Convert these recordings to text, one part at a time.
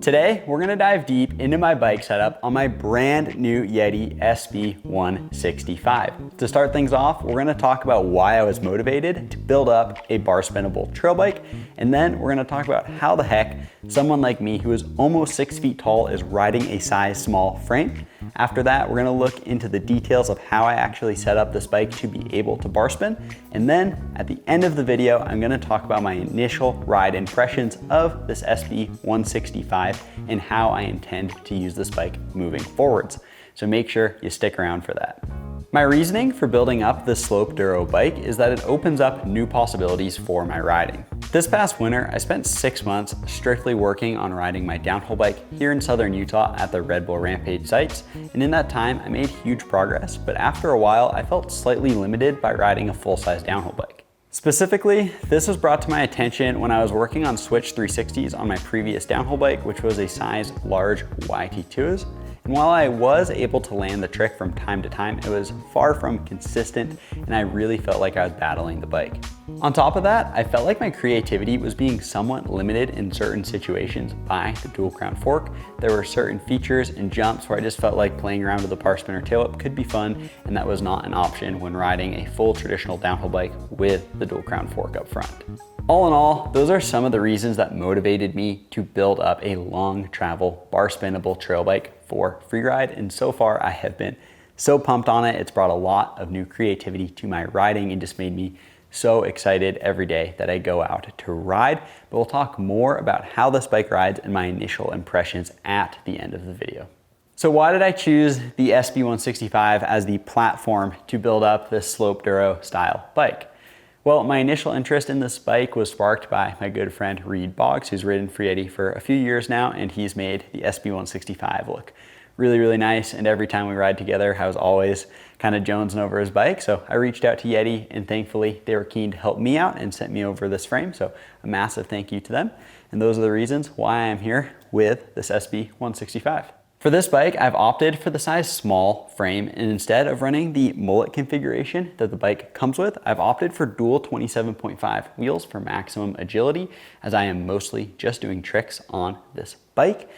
Today, we're gonna dive deep into my bike setup on my brand new Yeti SB165. To start things off, we're gonna talk about why I was motivated to build up a bar spinnable trail bike, and then we're gonna talk about how the heck someone like me who is almost 6 feet tall is riding a size small frame. After that, we're gonna look into the details of how I actually set up this bike to be able to bar spin. And then at the end of the video, I'm gonna talk about my initial ride impressions of this SB165 and how I intend to use this bike moving forwards. So make sure you stick around for that. My reasoning for building up this slope duro bike is that it opens up new possibilities for my riding. This past winter, I spent 6 months strictly working on riding my downhill bike here in southern Utah at the Red Bull Rampage sites. And in that time, I made huge progress, but after a while, I felt slightly limited by riding a full-size downhill bike. Specifically, this was brought to my attention when I was working on Switch 360s on my previous downhill bike, which was a size large YT2s. And while I was able to land the trick from time to time, it was far from consistent and I really felt like I was battling the bike. On top of that, I felt like my creativity was being somewhat limited in certain situations by the dual crown fork. There were certain features and jumps where I just felt like playing around with the par spinner tail whip could be fun, and that was not an option when riding a full traditional downhill bike with the dual crown fork up front. All in all, those are some of the reasons that motivated me to build up a long travel bar spinnable trail bike for freeride, and so far I have been so pumped on it. It's brought a lot of new creativity to my riding and just made me so excited every day that I go out to ride. But we'll talk more about how this bike rides and my initial impressions at the end of the video. So why did I choose the SB165 as the platform to build up this slope duro style bike? Well, my initial interest in this bike was sparked by my good friend Reed Boggs, who's ridden for Yeti for a few years now, and he's made the SB165 look really, really nice. And every time we ride together, I was always kind of jonesing over his bike. So I reached out to Yeti, and thankfully they were keen to help me out and sent me over this frame. So a massive thank you to them. And those are the reasons why I'm here with this SB165. For this bike, I've opted for the size small frame, and instead of running the mullet configuration that the bike comes with, I've opted for dual 27.5 wheels for maximum agility, as I am mostly just doing tricks on this bike.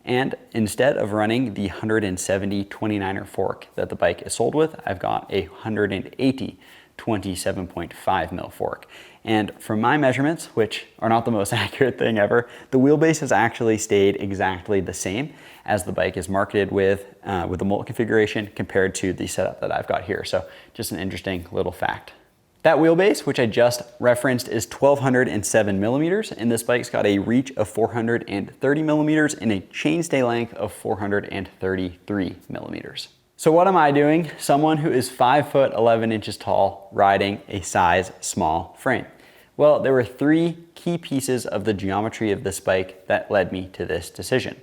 And instead of running the 170 29er fork that the bike is sold with, I've got a 180 27.5 mil fork. And from my measurements, which are not the most accurate thing ever, the wheelbase has actually stayed exactly the same as the bike is marketed with the mullet configuration compared to the setup that I've got here. So just an interesting little fact. That wheelbase, which I just referenced, is 1207 millimeters, and this bike's got a reach of 430 millimeters and a chainstay length of 433 millimeters. So what am I doing? Someone who is 5 foot 11 inches tall riding a size small frame. Well, there were 3 key pieces of the geometry of this bike that led me to this decision.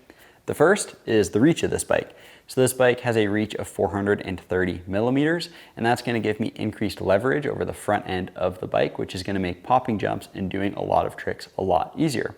The first is the reach of this bike. So this bike has a reach of 430 millimeters, and that's gonna give me increased leverage over the front end of the bike, which is gonna make popping jumps and doing a lot of tricks a lot easier.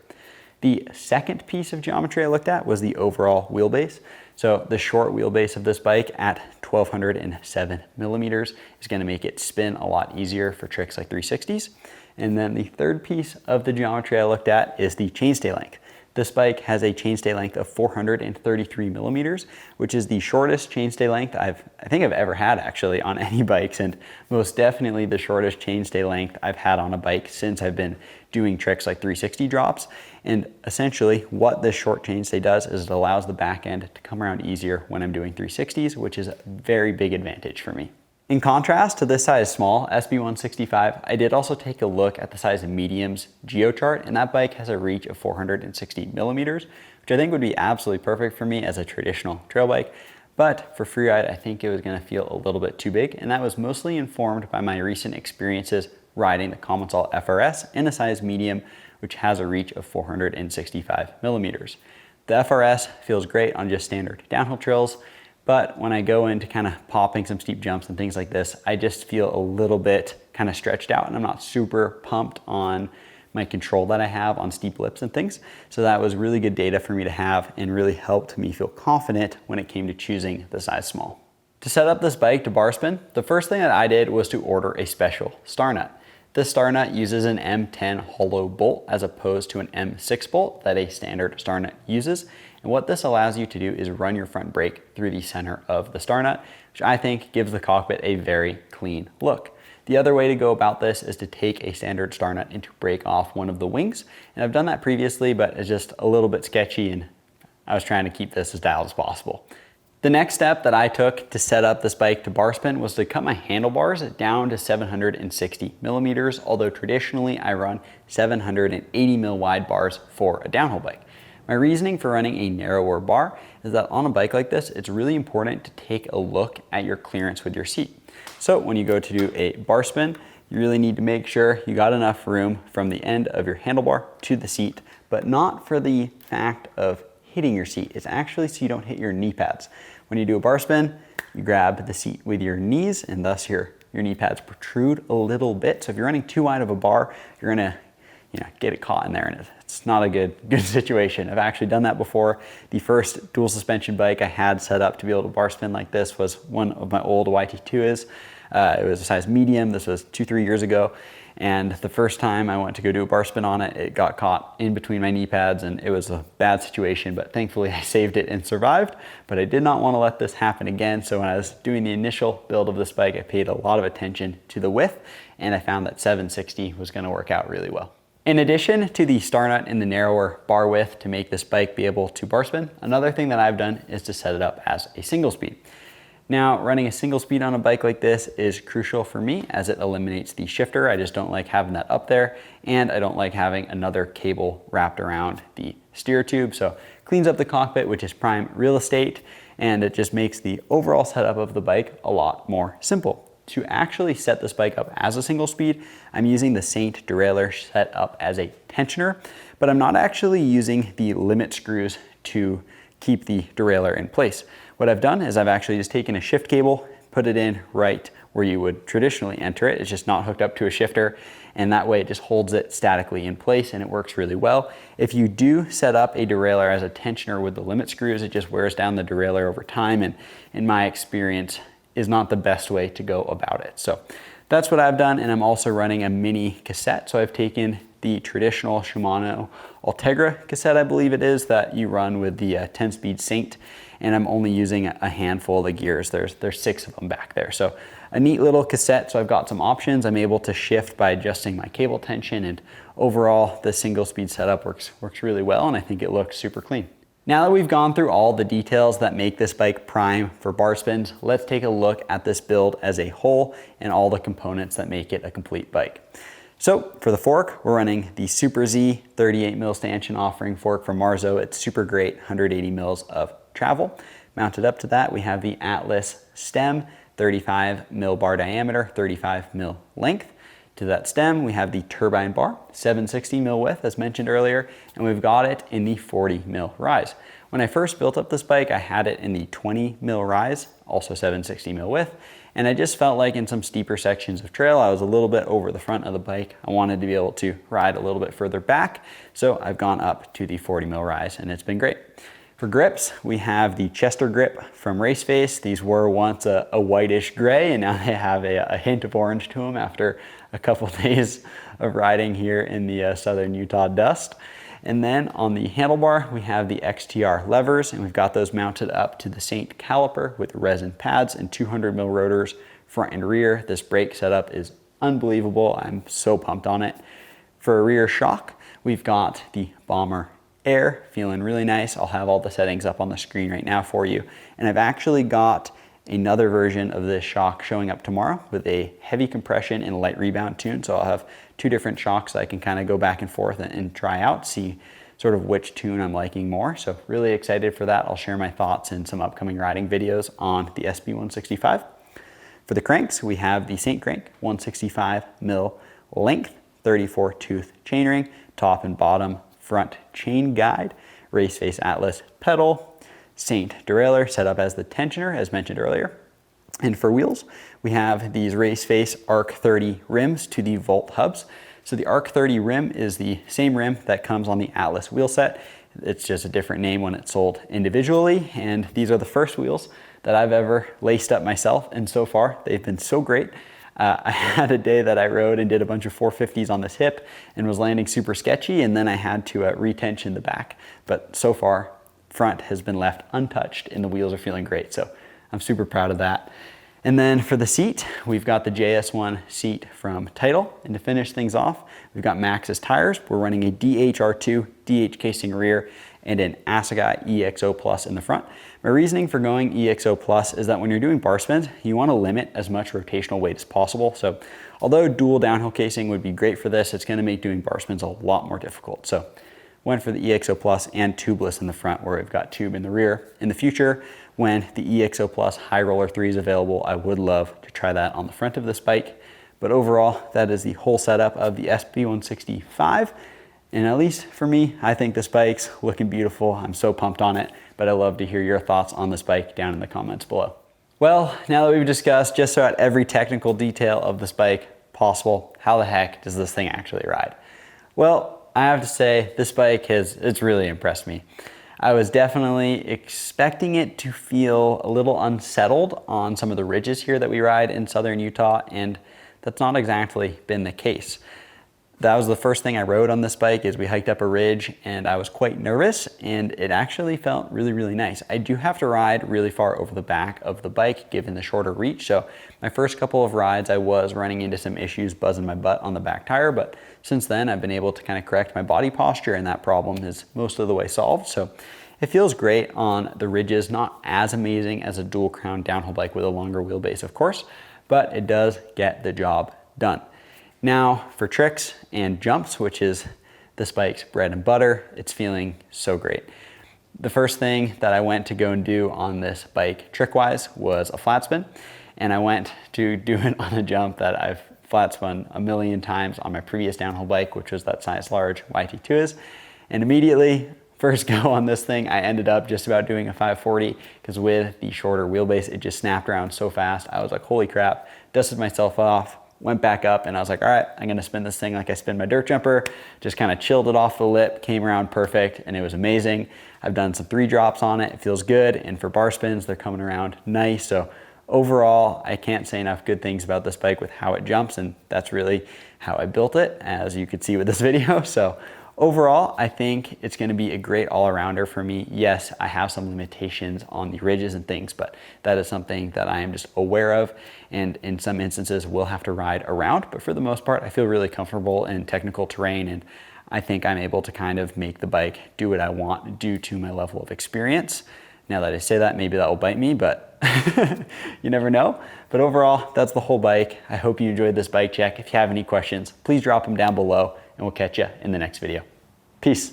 The second piece of geometry I looked at was the overall wheelbase. So the short wheelbase of this bike at 1207 millimeters is gonna make it spin a lot easier for tricks like 360s. And then the third piece of the geometry I looked at is the chainstay length. This bike has a chainstay length of 433 millimeters, which is the shortest chainstay length I think I've ever had actually on any bikes, and most definitely the shortest chainstay length I've had on a bike since I've been doing tricks like 360 drops. And essentially what this short chainstay does is it allows the back end to come around easier when I'm doing 360s, which is a very big advantage for me. In contrast to this size small SB165, I did also take a look at the size medium's geo chart, and that bike has a reach of 460 millimeters, which I think would be absolutely perfect for me as a traditional trail bike. But for freeride, I think it was gonna feel a little bit too big, and that was mostly informed by my recent experiences riding the Commencal FRS in a size medium, which has a reach of 465 millimeters. The FRS feels great on just standard downhill trails, but when I go into kind of popping some steep jumps and things like this, I just feel a little bit kind of stretched out, and I'm not super pumped on my control that I have on steep lips and things. So that was really good data for me to have and really helped me feel confident when it came to choosing the size small. To set up this bike to bar spin, the first thing that I did was to order a special star nut. This star nut uses an M10 hollow bolt as opposed to an M6 bolt that a standard star nut uses. And what this allows you to do is run your front brake through the center of the star nut, which I think gives the cockpit a very clean look. The other way to go about this is to take a standard star nut and to break off one of the wings. And I've done that previously, but it's just a little bit sketchy and I was trying to keep this as dialed as possible. The next step that I took to set up this bike to Barspin was to cut my handlebars down to 760 millimeters, although traditionally I run 780 mil wide bars for a downhill bike. My reasoning for running a narrower bar is that on a bike like this, it's really important to take a look at your clearance with your seat. So when you go to do a bar spin, you really need to make sure you got enough room from the end of your handlebar to the seat, but not for the fact of hitting your seat. It's actually so you don't hit your knee pads. When you do a bar spin, you grab the seat with your knees and thus your knee pads protrude a little bit. So if you're running too wide of a bar, you're gonna get it caught in there and it's not a good situation. I've actually done that before. The first dual suspension bike I had set up to be able to bar spin like this was one of my old YT2s. It was a size medium. This was 2-3 years ago. And the first time I went to go do a bar spin on it, it got caught in between my knee pads and it was a bad situation, but thankfully I saved it and survived. But I did not want to let this happen again. So when I was doing the initial build of this bike, I paid a lot of attention to the width and I found that 760 was going to work out really well. In addition to the star nut and the narrower bar width to make this bike be able to bar spin, another thing that I've done is to set it up as a single speed. Now, running a single speed on a bike like this is crucial for me as it eliminates the shifter. I just don't like having that up there, and I don't like having another cable wrapped around the steer tube. So cleans up the cockpit, which is prime real estate, and it just makes the overall setup of the bike a lot more simple. To actually set this bike up as a single speed, I'm using the Saint derailleur set up as a tensioner, but I'm not actually using the limit screws to keep the derailleur in place. What I've done is I've actually just taken a shift cable, put it in right where you would traditionally enter it. It's just not hooked up to a shifter, and that way it just holds it statically in place and it works really well. If you do set up a derailleur as a tensioner with the limit screws, it just wears down the derailleur over time, and in my experience is not the best way to go about it. So that's what I've done, and I'm also running a mini cassette. So I've taken the traditional Shimano Ultegra cassette, I believe it is, that you run with the 10-speed Saint, and I'm only using a handful of the gears. There's 6 of them back there. So a neat little cassette, so I've got some options. I'm able to shift by adjusting my cable tension, and overall the single speed setup works really well, and I think it looks super clean. Now that we've gone through all the details that make this bike prime for bar spins, let's take a look at this build as a whole and all the components that make it a complete bike. So for the fork, we're running the Super Z 38 mil stanchion offering fork from Marzo. It's super great, 180 mils of travel. Mounted up to that, we have the Atlas stem, 35 mil bar diameter, 35 mil length. To that stem, we have the Turbine bar, 760 mil width, as mentioned earlier, and we've got it in the 40 mil rise. When I first built up this bike, I had it in the 20 mil rise, also 760 mil width, and I just felt like in some steeper sections of trail, I was a little bit over the front of the bike. I wanted to be able to ride a little bit further back, so I've gone up to the 40 mil rise, and it's been great. For grips, we have the Chester grip from Raceface. These were once a whitish gray, and now they have a hint of orange to them after a couple days of riding here in the southern Utah dust. And then on the handlebar, we have the XTR levers, and we've got those mounted up to the Saint caliper with resin pads and 200 mil rotors front and rear. This brake setup is unbelievable. I'm so pumped on it. For a rear shock, we've got the Bomber Air, feeling really nice. I'll have all the settings up on the screen right now for you. And I've actually got another version of this shock showing up tomorrow with a heavy compression and light rebound tune. So I'll have 2 different shocks that I can kind of go back and forth and try out, see sort of which tune I'm liking more. So really excited for that. I'll share my thoughts in some upcoming riding videos on the SB165. For the cranks, we have the Saint crank, 165 mil length, 34 tooth chainring, top and bottom front chain guide, Raceface Atlas pedal, Saint derailleur set up as the tensioner, as mentioned earlier. And for wheels, we have these Raceface Arc 30 rims to the Volt hubs. So the Arc 30 rim is the same rim that comes on the Atlas wheel set. It's just a different name when it's sold individually. And these are the first wheels that I've ever laced up myself. And so far, they've been so great. I had a day that I rode and did a bunch of 450s on this hip and was landing super sketchy, and then I had to retension the back. But so far, front has been left untouched and the wheels are feeling great. So I'm super proud of that. And then for the seat, we've got the JS1 seat from Tidal. And to finish things off, we've got Maxxis tires. We're running a DHR2 DH casing rear and an Assegai EXO Plus in the front. My reasoning for going EXO Plus is that when you're doing bar spins, you want to limit as much rotational weight as possible. So although dual downhill casing would be great for this, it's going to make doing bar spins a lot more difficult. So went for the EXO Plus and tubeless in the front, where we've got tube in the rear. In the future, when the EXO Plus High Roller 3 is available, I would love to try that on the front of this bike. But overall, that is the whole setup of the SB165. And at least for me, I think this bike's looking beautiful. I'm so pumped on it, but I'd love to hear your thoughts on this bike down in the comments below. Well, now that we've discussed just about every technical detail of this bike possible, how the heck does this thing actually ride? Well, I have to say this bike it's really impressed me. I was definitely expecting it to feel a little unsettled on some of the ridges here that we ride in southern Utah, and that's not exactly been the case. That was the first thing I rode on this bike. Is we hiked up a ridge and I was quite nervous, and it actually felt really, really nice. I do have to ride really far over the back of the bike given the shorter reach. So my first couple of rides, I was running into some issues buzzing my butt on the back tire, but since then I've been able to kind of correct my body posture, and that problem is most of the way solved. So it feels great on the ridges, not as amazing as a dual crown downhill bike with a longer wheelbase, of course, but it does get the job done. Now for tricks and jumps, which is this bike's bread and butter, it's feeling so great. The first thing that I went to go and do on this bike trick-wise was a flat spin, and I went to do it on a jump that I've flat spun a million times on my previous downhill bike, which was that size large YT2s, and immediately first go on this thing, I ended up just about doing a 540, because with the shorter wheelbase, it just snapped around so fast. I was like, holy crap, dusted myself off, went back up, and I was like, all right, I'm gonna spin this thing like I spin my dirt jumper. Just kind of chilled it off the lip, came around perfect, and it was amazing. I've done some 3 drops on it, it feels good, and for bar spins, they're coming around nice. So overall, I can't say enough good things about this bike with how it jumps, and that's really how I built it, as you could see with this video. So overall, I think it's gonna be a great all-arounder for me. Yes, I have some limitations on the ridges and things, but that is something that I am just aware of, and in some instances will have to ride around. But for the most part, I feel really comfortable in technical terrain, and I think I'm able to kind of make the bike do what I want due to my level of experience. Now that I say that, maybe that will bite me, but you never know. But overall, that's the whole bike. I hope you enjoyed this bike check. If you have any questions, please drop them down below, and we'll catch you in the next video. Peace.